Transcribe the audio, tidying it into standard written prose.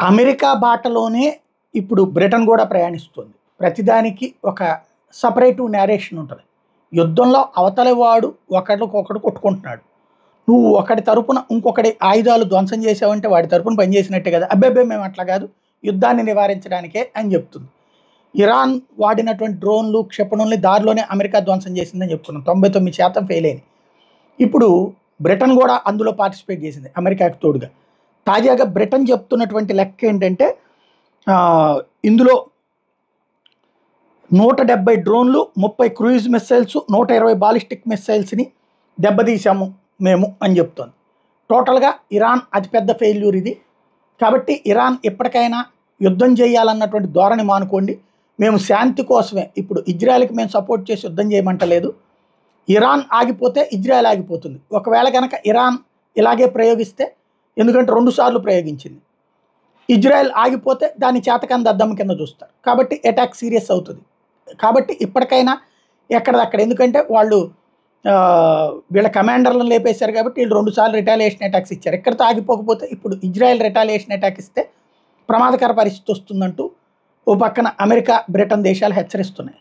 America బాటలోనే ఇప్పుడు Britain కూడా ప్రయాణిస్తుంది. ప్రతిదానికి ఒక సపరేటివ్ నేరేషన్ ఉంటుంది. యుద్ధంలో అవతలి వాడు ఒకడికొకడు కొట్టుకుంటున్నాడు. నువ్వు ఒకడి తరపున ఇంకొకటి ఆయుధాలు ధ్వంసం చేసావంటే వాడి తరపున పనిచేసినట్టే కదా. అబ్బెబ్బే మేము అట్లా కాదు, యుద్ధాన్ని నివారించడానికే అని చెప్తుంది. ఇరాన్ వాడినటువంటి డ్రోన్లు క్షిపణుల్ని దారిలోనే అమెరికా ధ్వంసం చేసిందని చెప్పుకున్నాం. 99% ఫెయిల్ అయింది. ఇప్పుడు బ్రిటన్ కూడా అందులో పార్టిసిపేట్ చేసింది అమెరికాకి తోడుగా. తాజాగా బ్రిటన్ చెప్తున్నటువంటి లెక్క ఏంటంటే ఇందులో 170 డ్రోన్లు, 30 క్రూయిజ్ మిస్సైల్స్, 120 బాలిస్టిక్ మిస్సైల్స్ని దెబ్బతీసాము మేము అని చెప్తోంది. టోటల్గా ఇరాన్ అతిపెద్ద ఫెయిల్యూర్ ఇది. కాబట్టి ఇరాన్ ఎప్పటికైనా యుద్ధం చేయాలన్నటువంటి ధోరణి మానుకోండి. మేము శాంతి కోసమే, ఇప్పుడు ఇజ్రాయెల్కి మేము సపోర్ట్ చేసి యుద్ధం చేయమంటలేదు. ఇరాన్ ఆగిపోతే ఇజ్రాయెల్ ఆగిపోతుంది. ఒకవేళ కనుక ఇరాన్ ఇలాగే ప్రయోగిస్తే, ఎందుకంటే 2 సార్లు ప్రయోగించింది, ఇజ్రాయెల్ ఆగిపోతే దాని చేతకాని దద్దమ్మ కింద చూస్తారు. కాబట్టి అటాక్ సీరియస్ అవుతుంది. కాబట్టి ఇప్పటికైనా ఎక్కడదక్కడ, ఎందుకంటే వాళ్ళు వీళ్ళ కమాండర్లను లేపేశారు కాబట్టి వీళ్ళు 2 సార్లు రిటాలియేషన్ అటాక్స్ ఇచ్చారు. ఎక్కడితో ఆగిపోకపోతే ఇప్పుడు ఇజ్రాయెల్ రిటాలియేషన్ అటాక్ ఇస్తే ప్రమాదకర పరిస్థితి వస్తుందంటూ ఓ పక్కన అమెరికా, బ్రిటన్ దేశాలు హెచ్చరిస్తున్నాయి.